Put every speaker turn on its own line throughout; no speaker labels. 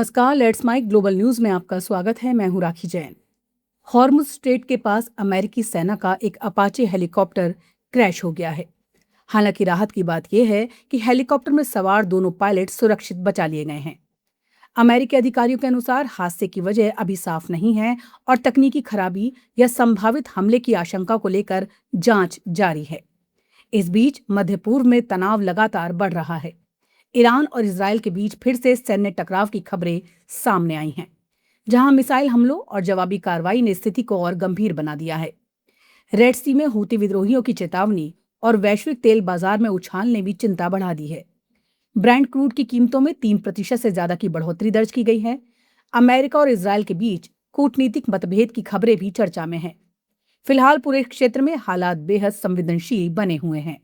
नमस्कार, let's mic global news में आपका स्वागत है। मैं हूं राखी जैन। हॉर्मुज स्ट्रेट के पास अमेरिकी सेना का एक अपाचे हेलीकॉप्टर क्रैश हो गया है। हालांकि राहत की बात यह है कि हेलीकॉप्टर में सवार दोनों पायलट सुरक्षित बचा लिए गए हैं। अमेरिकी अधिकारियों के अनुसार हादसे की वजह अभी साफ नहीं है और तकनीकी खराबी या संभावित हमले की आशंका को लेकर जांच जारी है। इस बीच मध्य पूर्व में तनाव लगातार बढ़ रहा है। ईरान और इजरायल के बीच फिर से सैन्य टकराव की खबरें सामने आई हैं, जहां मिसाइल हमलों और जवाबी कार्रवाई ने स्थिति को और गंभीर बना दिया है। रेड सी में हूती विद्रोहियों की चेतावनी और वैश्विक तेल बाजार में उछाल ने भी चिंता बढ़ा दी है। ब्रेंट क्रूड की कीमतों में 3% से ज्यादा की बढ़ोतरी दर्ज की गई है। अमेरिका और इजरायल के बीच कूटनीतिक मतभेद की खबरें भी चर्चा में हैं। फिलहाल पूरे क्षेत्र में हालात बेहद संवेदनशील बने हुए हैं।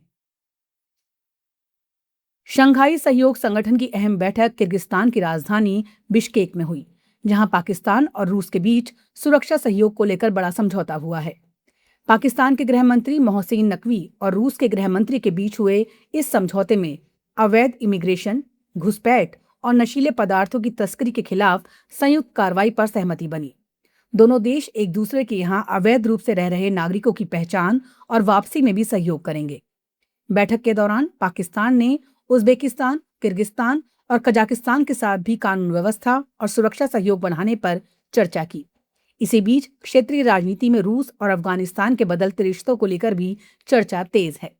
शंघाई सहयोग संगठन की अहम बैठक किर्गिस्तान की राजधानी बिश्केक में हुई, जहां पाकिस्तान और रूस के बीच सुरक्षा सहयोग को लेकर बड़ा समझौता हुआ है। पाकिस्तान के गृह मंत्री मोहसिन नकवी और रूस के गृह मंत्री के बीच हुए इस समझौते में अवैध इमिग्रेशन, घुसपैठ और नशीले पदार्थों की तस्करी के खिलाफ संयुक्त कार्रवाई पर सहमति बनी। दोनों देश एक दूसरे के यहाँ अवैध रूप से रह रहे नागरिकों की पहचान और वापसी में भी सहयोग करेंगे। बैठक के दौरान पाकिस्तान ने उज्बेकिस्तान, किर्गिस्तान और कजाकिस्तान के साथ भी कानून व्यवस्था और सुरक्षा सहयोग बढ़ाने पर चर्चा की। इसी बीच क्षेत्रीय राजनीति में रूस और अफगानिस्तान के बदलते रिश्तों को लेकर भी चर्चा तेज है,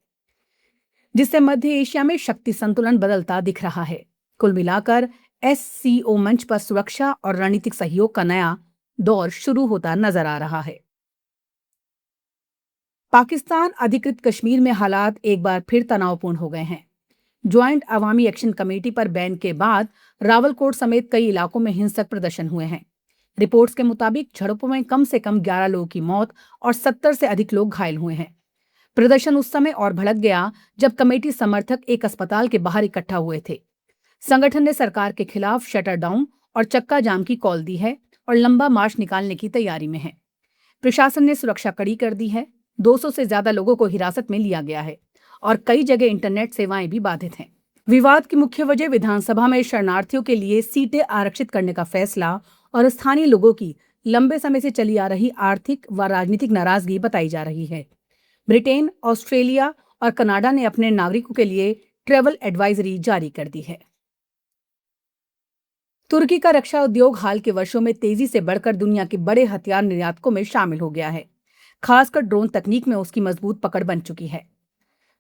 जिससे मध्य एशिया में शक्ति संतुलन बदलता दिख रहा है। कुल मिलाकर SCO मंच पर सुरक्षा और रणनीतिक सहयोग का नया दौर शुरू होता नजर आ रहा है। पाकिस्तान अधिकृत कश्मीर में हालात एक बार फिर तनावपूर्ण हो गए हैं। ज्वाइंट अवामी एक्शन कमेटी पर बैन के बाद रावलकोट समेत कई इलाकों में हिंसक प्रदर्शन हुए हैं। रिपोर्ट्स के मुताबिक झड़पों में कम से कम 11 लोगों की मौत और 70 से अधिक लोग घायल हुए हैं। प्रदर्शन उस समय और भड़क गया जब कमेटी समर्थक एक अस्पताल के बाहर इकट्ठा हुए थे। संगठन ने सरकार के खिलाफ शटर डाउन और चक्का जाम की कॉल दी है और लंबा मार्च निकालने की तैयारी में है। प्रशासन ने सुरक्षा कड़ी कर दी है। 200 से ज्यादा लोगों को हिरासत में लिया गया है और कई जगह इंटरनेट सेवाएं भी बाधित हैं। विवाद की मुख्य वजह विधानसभा में शरणार्थियों के लिए सीटें आरक्षित करने का फैसला और स्थानीय लोगों की लंबे समय से चली आ रही आर्थिक व राजनीतिक नाराजगी बताई जा रही है। ब्रिटेन, ऑस्ट्रेलिया और कनाडा ने अपने नागरिकों के लिए ट्रैवल एडवाइजरी जारी कर दी है। तुर्की का रक्षा उद्योग हाल के वर्षों में तेजी से बढ़कर दुनिया के बड़े हथियार निर्यातकों में शामिल हो गया है। खासकर ड्रोन तकनीक में उसकी मजबूत पकड़ बन चुकी है।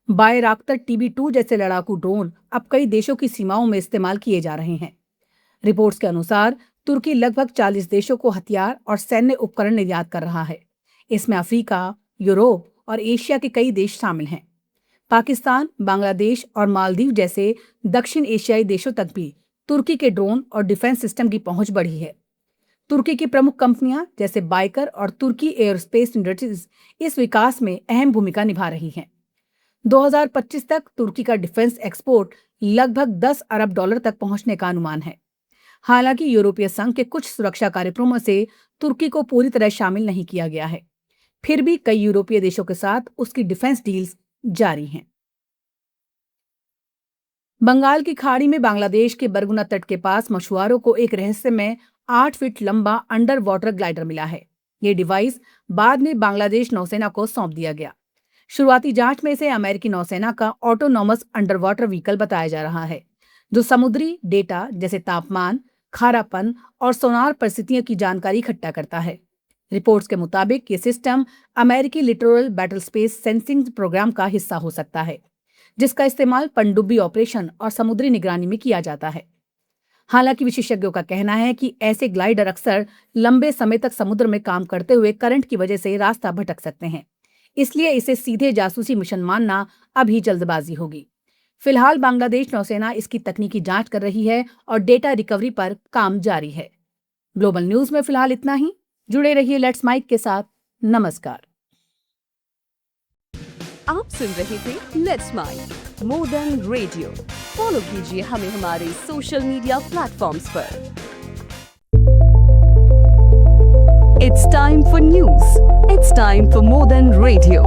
बायराक्तर TB2 जैसे लड़ाकू ड्रोन अब कई देशों की सीमाओं में इस्तेमाल किए जा रहे हैं। रिपोर्ट्स के अनुसार तुर्की लगभग 40 देशों को हथियार और सैन्य उपकरण निर्यात कर रहा है। इसमें अफ्रीका, यूरोप और एशिया के कई देश शामिल हैं। पाकिस्तान, बांग्लादेश और मालदीव जैसे दक्षिण एशियाई देशों तक भी तुर्की के ड्रोन और डिफेंस सिस्टम की पहुंच बढ़ी है। तुर्की की प्रमुख कंपनियां जैसे बाइकर और तुर्की एयरस्पेस इंडस्ट्रीज इस विकास में अहम भूमिका निभा रही हैं। 2025 तक तुर्की का डिफेंस एक्सपोर्ट लगभग $10 अरब तक पहुंचने का अनुमान है। हालांकि यूरोपीय संघ के कुछ सुरक्षा कार्यक्रमों से तुर्की को पूरी तरह शामिल नहीं किया गया है। फिर भी कई यूरोपीय देशों के साथ उसकी डिफेंस डील्स जारी हैं। बंगाल की खाड़ी में बांग्लादेश के बरगुना तट के पास मछुआरों को एक रहस्यमय 8 फीट लंबा अंडर वाटर ग्लाइडर मिला है। ये डिवाइस बाद में बांग्लादेश नौसेना को सौंप दिया गया। शुरुआती जांच में इसे अमेरिकी नौसेना का ऑटोनॉमस अंडर वाटर व्हीकल बताया जा रहा है, जो समुद्री डेटा जैसे तापमान, खारापन और सोनार परिस्थितियों की जानकारी इकट्ठा करता है। रिपोर्ट्स के मुताबिक ये सिस्टम अमेरिकी littoral battle space sensing programme का हिस्सा हो सकता है, जिसका इस्तेमाल पनडुब्बी ऑपरेशन और समुद्री निगरानी में किया जाता है। हालांकि विशेषज्ञों का कहना है कि ऐसे ग्लाइडर अक्सर लंबे समय तक समुद्र में काम करते हुए करंट की वजह से रास्ता भटक सकते हैं, इसलिए इसे सीधे जासूसी मिशन मानना अभी जल्दबाजी होगी। फिलहाल बांग्लादेश नौसेना इसकी तकनीकी जांच कर रही है और डेटा रिकवरी पर काम जारी है। ग्लोबल न्यूज में फिलहाल इतना ही। जुड़े रहिए लेट्स माइक के साथ। नमस्कार।
आप सुन रहे थे let's mic more than radio. Follow कीजिए हमें हमारे सोशल मीडिया प्लेटफॉर्म्स पर। It's time for news. It's time for more than radio.